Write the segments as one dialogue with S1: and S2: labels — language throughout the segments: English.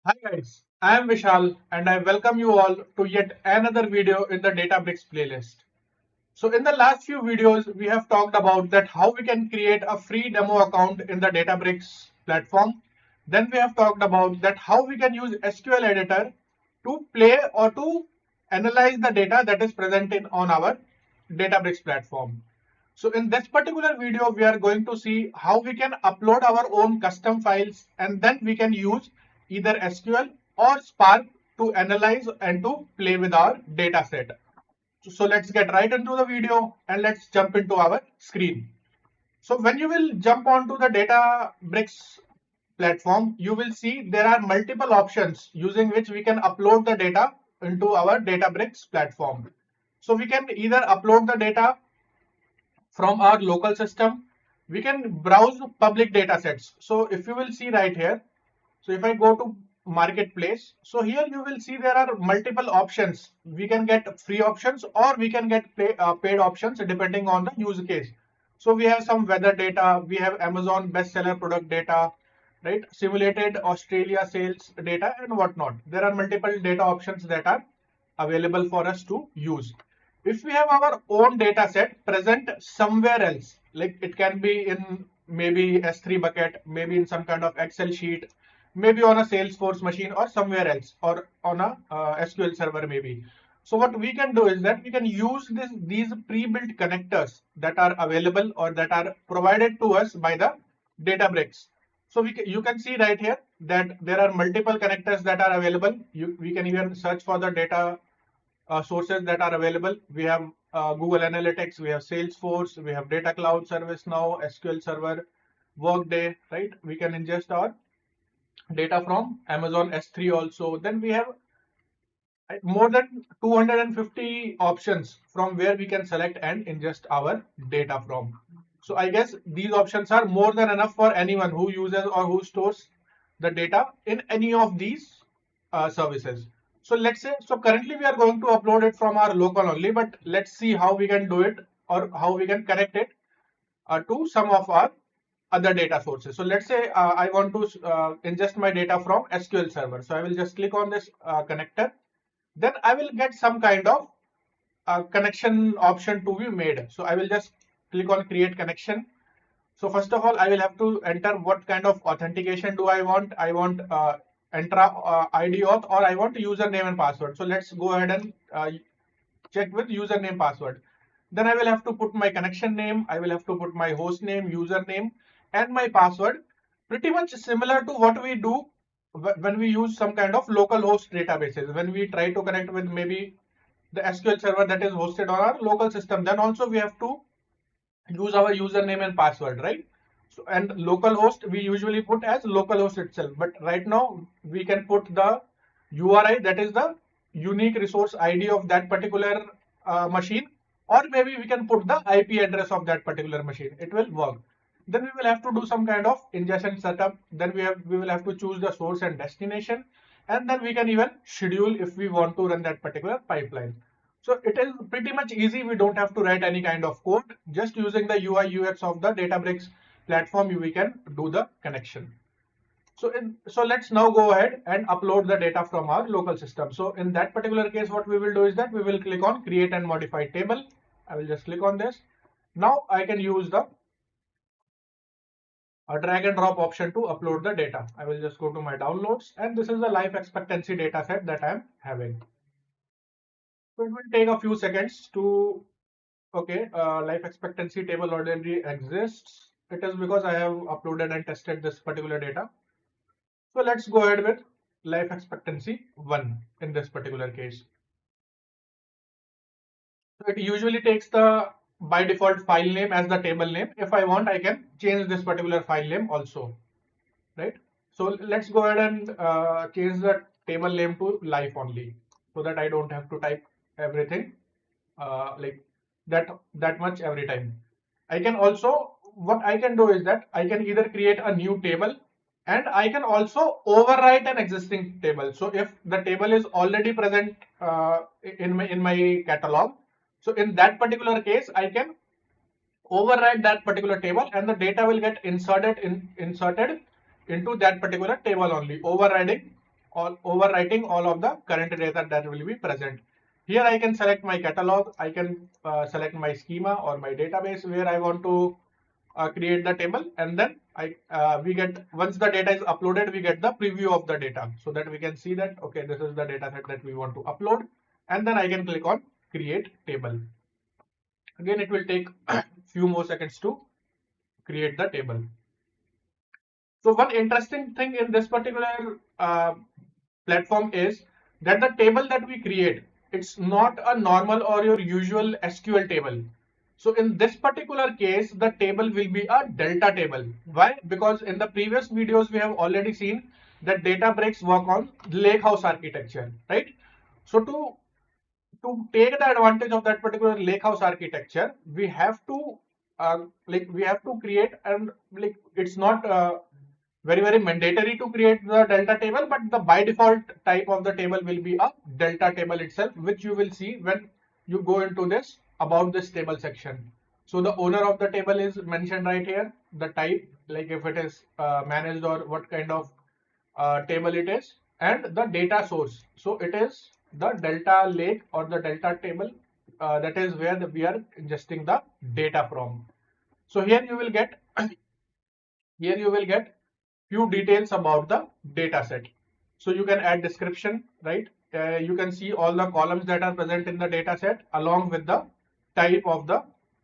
S1: Hi guys, I am Vishal and I welcome you all to yet another video in the databricks playlist. So in the last few videos, we have talked about that how we can create a free demo account in the databricks platform. Then we have talked about that how we can use SQL editor to play or to analyze the data that is present on our databricks platform. So in this particular video, we are going to see how we can upload our own custom files and then we can use either SQL or Spark to analyze and to play with our data set. So let's get right into the video and let's jump into our screen. So when you will jump onto the Databricks platform, you will see there are multiple options using which we can upload the data into our Databricks platform. So we can either upload the data from our local system. We can browse public data sets. So if you will see right here, so if I go to marketplace, so here you will see there are multiple options. We can get free options or we can get paid options depending on the use case. So we have some weather data, we have Amazon bestseller product data, right? Simulated Australia sales data and whatnot. There are multiple data options that are available for us to use. If we have our own data set present somewhere else, like it can be in maybe S3 bucket, maybe in some kind of Excel sheet, maybe on a Salesforce machine or somewhere else, or on a SQL server maybe. So what we can do is that we can use these pre-built connectors that are available or that are provided to us by the Databricks. So you can see right here that there are multiple connectors that are available. We can even search for the data sources that are available. We have Google Analytics, we have Salesforce, we have Data Cloud, ServiceNow, SQL Server, Workday, right? We can ingest our data from Amazon S3 also. Then we have more than 250 options from where we can select and ingest our data from. So I guess these options are more than enough for anyone who uses or who stores the data in any of these services. So let's say, so currently we are going to upload it from our local only, but let's see how we can do it or how we can connect it to some of our other data sources. So let's say I want to ingest my data from SQL Server. So I will just click on this connector. Then I will get some kind of connection option to be made. So I will just click on create connection. So first of all, I will have to enter what kind of authentication do I want. I want Entra ID auth or I want username and password. So let's go ahead and check with username password. Then I will have to put my connection name. I will have to put my host name, username, and my password. Pretty much similar to what we do when we use some kind of local host databases. When we try to connect with maybe the SQL server that is hosted on our local system, then also we have to use our username and password, right? So, and localhost we usually put as localhost itself, but right now we can put the URI, that is the unique resource ID of that particular machine, or maybe we can put the IP address of that particular machine. It will work. Then we will have to do some kind of ingestion setup. Then we will have to choose the source and destination, and then we can even schedule if we want to run that particular pipeline. So it is pretty much easy. We don't have to write any kind of code. Just using the UI UX of the Databricks platform, we can do the connection. So let's now go ahead and upload the data from our local system. So in that particular case, what we will do is that we will click on create and modify table. I will just click on this. Now I can use the drag and drop option to upload the data. I will just go to my downloads, and this is the life expectancy data set that I am having. So it will take a few seconds to, okay, life expectancy table already exists. It is because I have uploaded and tested this particular data. So let's go ahead with life expectancy 1 in this particular case. So it usually takes the by default file name as the table name. If I want, I can change this particular file name also, right? So let's go ahead and change the table name to life only, so that I don't have to type everything like that much every time. I can also, what I can do is that I can either create a new table and I can also overwrite an existing table. So if the table is already present in my catalog, so in that particular case, I can overwrite that particular table and the data will get inserted into that particular table only, overriding overwriting all of the current data that will be present. Here I can select my catalog, I can select my schema or my database where I want to create the table, and then we get, once the data is uploaded, we get the preview of the data so that we can see that okay, this is the data set that we want to upload, and then I can click on create table. Again, it will take few more seconds to create the table. So one interesting thing in this particular platform is that the table that we create, it's not a normal or your usual SQL table. So in this particular case, the table will be a delta table. Why? Because in the previous videos, we have already seen that databricks work on lakehouse architecture, right? So to take the advantage of that particular lakehouse architecture, we have to create, and like it's not very mandatory to create the delta table, but the by default type of the table will be a delta table itself, which you will see when you go into this about this table section. So the owner of the table is mentioned right here, the type, like if it is managed or what kind of table it is, and the data source. So it is the delta lake or the delta table, that is where we are ingesting the data from. So here you will get few details about the data set. So you can add description, right? You can see all the columns that are present in the data set along with the type of the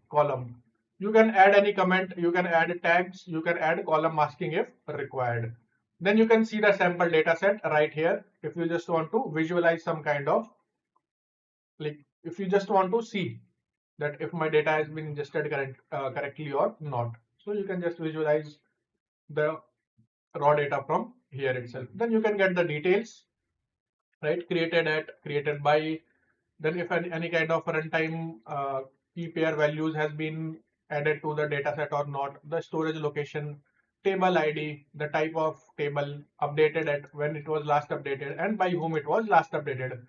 S1: column. You can add any comment, you can add tags, you can add column masking if required. Then you can see the sample data set right here. If you just want to visualize some kind of, like if you just want to see that if my data has been ingested correctly or not. So you can just visualize the raw data from here itself. Then you can get the details, right? Created by, then if any kind of runtime key pair values has been added to the data set or not, the storage location, table ID, the type of table, updated at when it was last updated, and by whom it was last updated.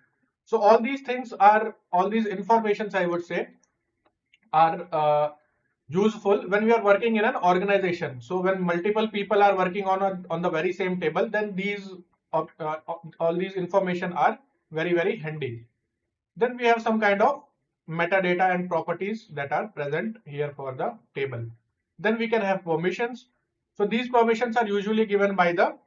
S1: So all these things are, all these informations I would say are useful when we are working in an organization. So when multiple people are working on the very same table, then these all these information are very handy. Then we have some kind of metadata and properties that are present here for the table. Then we can have permissions. So these permissions are usually given by the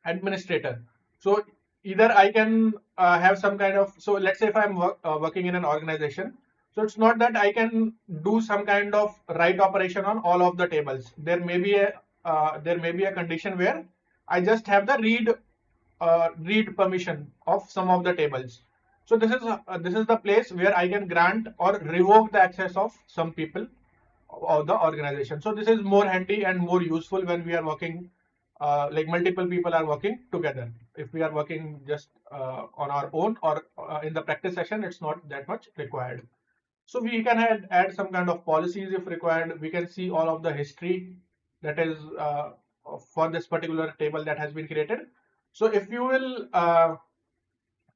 S1: administrator. So either I can have some kind of, so let's say if I'm working in an organization, so it's not that I can do some kind of write operation on all of the tables. There may be a condition where I just have the read permission of some of the tables. So this is the place where I can grant or revoke the access of some people of the organization. So this is more handy and more useful when we are working like multiple people are working together. If we are working just on our own or in the practice session, it's not that much required. So we can add some kind of policies if required. We can see all of the history that is for this particular table that has been created. So if you will,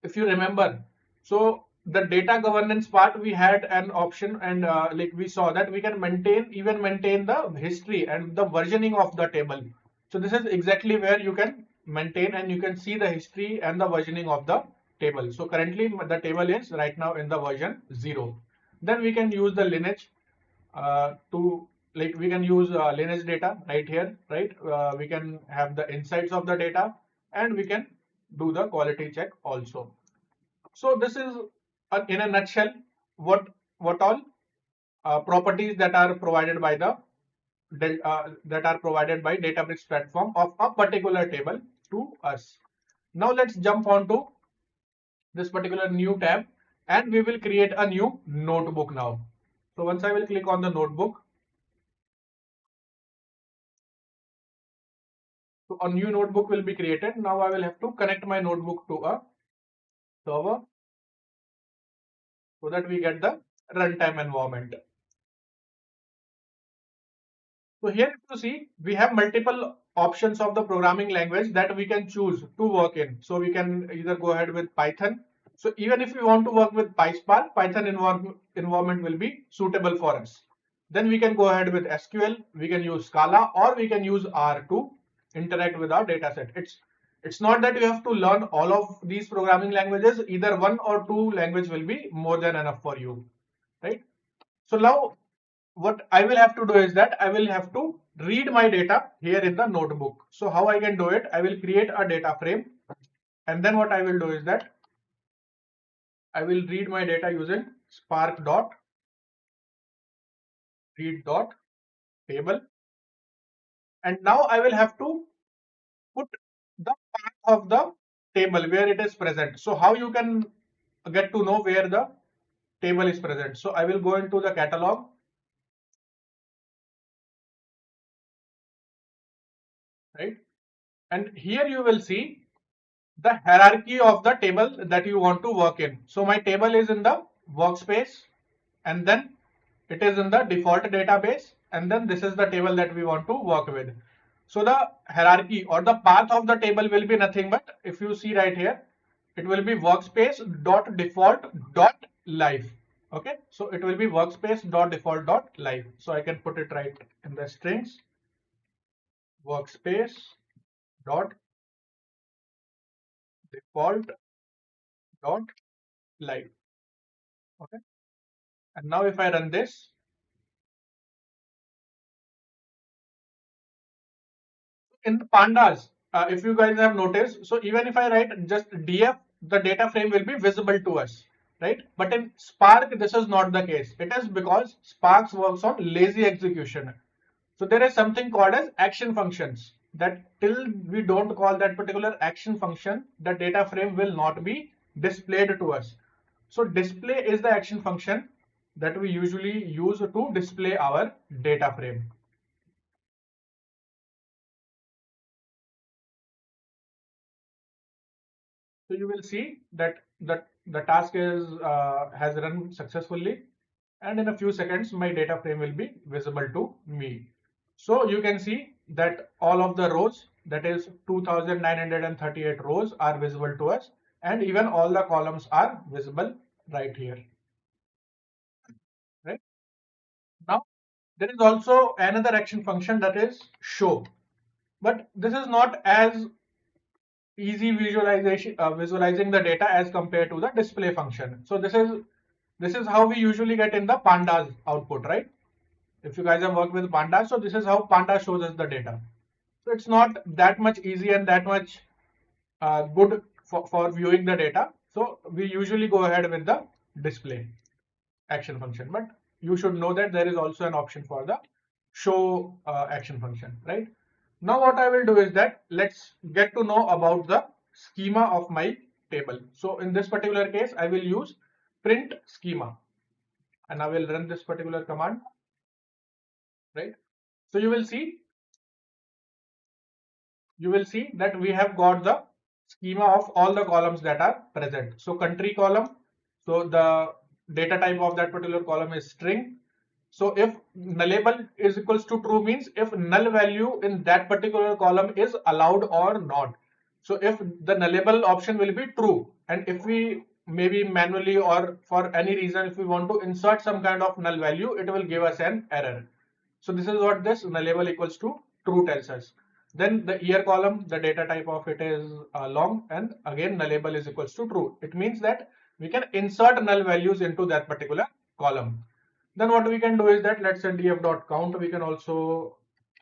S1: if you remember, so the data governance part, we had an option, and like we saw that we can maintain the history and the versioning of the table. So this is exactly where you can maintain and you can see the history and the versioning of the table. So currently the table is right now in the version 0. Then we can use the lineage we can use lineage data right here, right? We can have the insights of the data and we can do the quality check also. So this is in a nutshell what all properties that are provided by the Databricks platform of a particular table to us. Now let's jump on to this particular new tab and we will create a new notebook now. So once I will click on the notebook, so a new notebook will be created. Now I will have to connect my notebook to a server so that we get the runtime environment. So here if you see, we have multiple options of the programming language that we can choose to work in. So we can either go ahead with Python. So even if we want to work with PySpark, Python environment will be suitable for us. Then we can go ahead with SQL, we can use Scala, or we can use R to interact with our data set. It's not that you have to learn all of these programming languages. Either one or two language will be more than enough for you, right? So now what I will have to do is that I will have to read my data here in the notebook. So how I can do it? I will create a data frame, and then what I will do is that I will read my data using spark dot read dot table, and now I will have to put the part of the table where it is present. So how you can get to know where the table is present? So I will go into the catalog, right? And here you will see the hierarchy of the table that you want to work in. So my table is in the workspace, and then it is in the default database, and then this is the table that we want to work with. So the hierarchy or the path of the table will be nothing but, if you see right here, it will be workspace dot default dot live. Okay, so it will be workspace dot default dot live. So I can put it right in the strings, workspace dot default dot live. Okay, and now if I run this, in the pandas, if you guys have noticed, so even if I write just df, the data frame will be visible to us, right? But in Spark, this is not the case. It is because Spark works on lazy execution. So there is something called as action functions, that till we don't call that particular action function, the data frame will not be displayed to us. So display is the action function that we usually use to display our data frame. So you will see that the task is has run successfully, and in a few seconds my data frame will be visible to me. So you can see that all of the rows, that is 2938 rows, are visible to us, and even all the columns are visible right here. Right now, there is also another action function, that is show, but this is not as easy visualizing the data as compared to the display function. So this is how we usually get in the pandas output, right? If you guys have worked with pandas, so this is how panda shows us the data. So it's not that much easy and that much good for viewing the data. So we usually go ahead with the display action function, but you should know that there is also an option for the show action function, right? Now what I will do is that let's get to know about the schema of my table. So in this particular case, I will use print schema, and I will run this particular command, right? So you will see that we have got the schema of all the columns that are present. So country column, so the data type of that particular column is string. So if nullable is equals to true, means if null value in that particular column is allowed or not. So if the nullable option will be true, and if we maybe manually or for any reason, if we want to insert some kind of null value, it will give us an error. So this is what this nullable equals to true tells us. Then the year column, the data type of it is long, and again nullable is equals to true. It means that we can insert null values into that particular column. Then what we can do is that, let's say df.count, we can also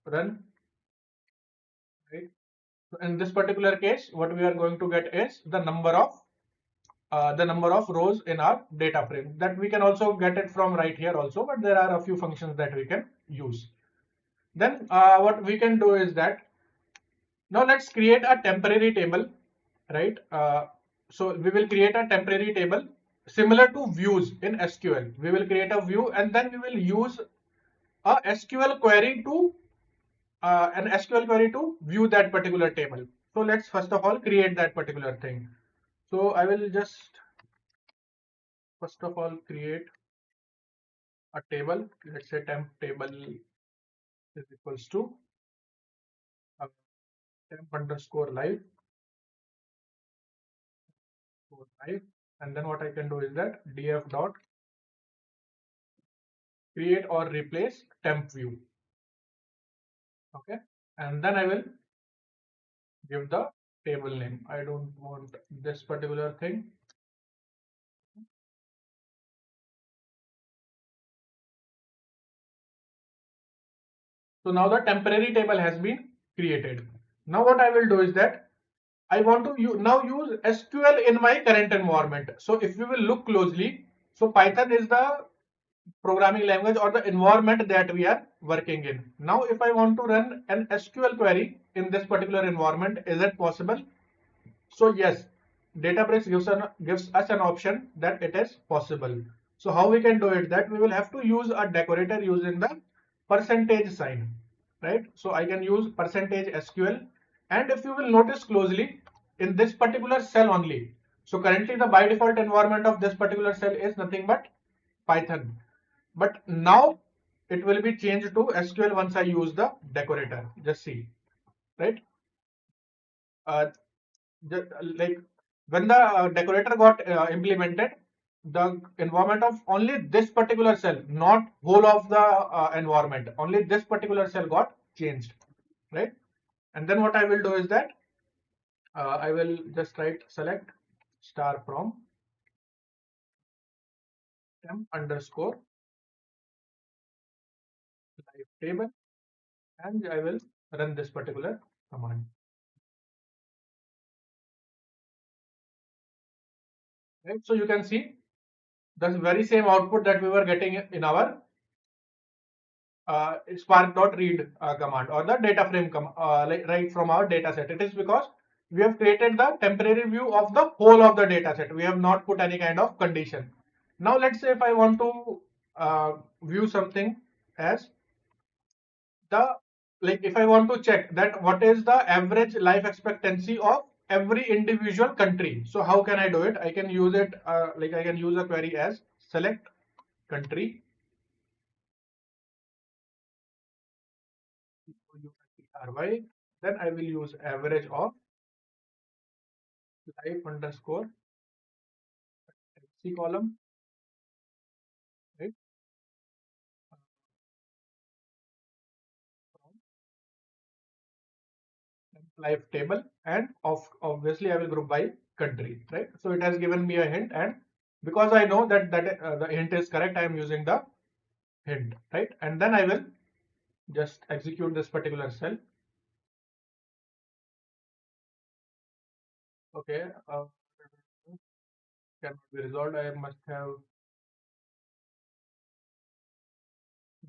S1: run, right? So in this particular case, what we are going to get is the number of rows in our data frame. That we can also get it from right here also, but there are a few functions that we can use. Then what we can do is that, now let's create a temporary table, right? So we will create a temporary table similar to views in SQL. We will create a view, and then we will use a SQL query to an SQL query to view that particular table. So let's first of all create that particular thing. So I will just first of all create a table. Let's say temp table is equals to temp underscore live, and then what I can do is that df dot create or replace temp view. Okay, and then I will give the table name. I don't want this particular thing. So now the temporary table has been created. Now what I will do is that I want to now use SQL in my current environment. So if we will look closely, so Python is the programming language or the environment that we are working in. Now if I want to run an SQL query in this particular environment, is it possible? So yes, Databricks gives us an option that it is possible. So how we can do it? That we will have to use a decorator using the percentage sign, right? So I can use percentage SQL, and if you will notice closely in this particular cell only. So currently the by default environment of this particular cell is nothing but Python, but now it will be changed to SQL once I use the decorator. Just see, right? Uh, like when the decorator got implemented, the environment of only this particular cell, not whole of the environment, only this particular cell got changed, right? And then what I will do is that I will just write select star from temp underscore live table, and I will run this particular command, right? So you can see the very same output that we were getting in our spark.read command or the data frame like right from our data set. It is because we have created the temporary view of the whole of the data set. We have not put any kind of condition. Now let's say if I want to view something as the, like if I want to check that what is the average life expectancy of every individual country. So how can I do it? I can use it like I can use a query as select country, then I will use average of life underscore C column, right? From life table, and obviously I will group by country, right? So it has given me a hint, and because I know that the hint is correct, I am using the hint, right? And then I will just execute this particular cell. Okay, cannot be resolved. I must have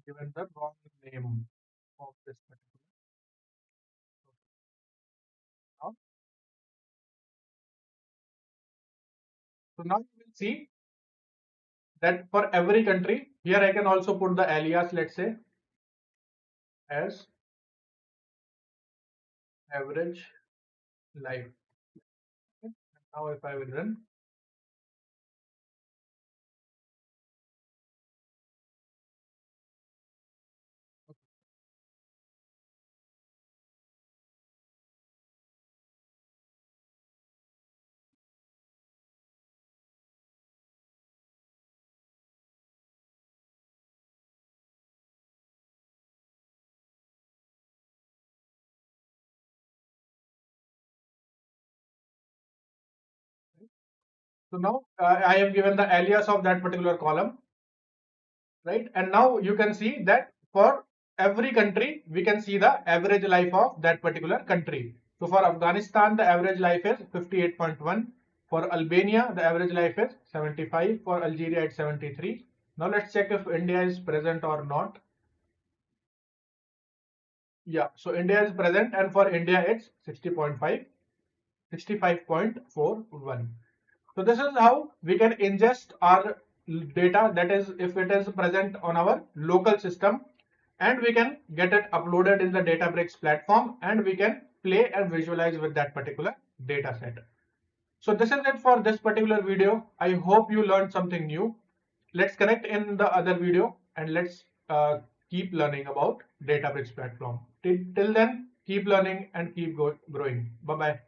S1: given the wrong name of this particular. Now, so now you will see that for every country, here I can also put the alias, let's say as average life. Okay. Now if I will run, so now I have given the alias of that particular column, right? And now you can see that for every country, we can see the average life of that particular country. So for Afghanistan, the average life is 58.1. For Albania, the average life is 75. For Algeria, it's 73. Now let's check if India is present or not. Yeah, so India is present, and for India, it's 60.5, 65.41. So this is how we can ingest our data, that is if it is present on our local system, and we can get it uploaded in the Databricks platform, and we can play and visualize with that particular data set. So this is it for this particular video. I hope you learned something new. Let's connect in the other video, and let's keep learning about Databricks platform. Till then, keep learning and keep growing. Bye bye.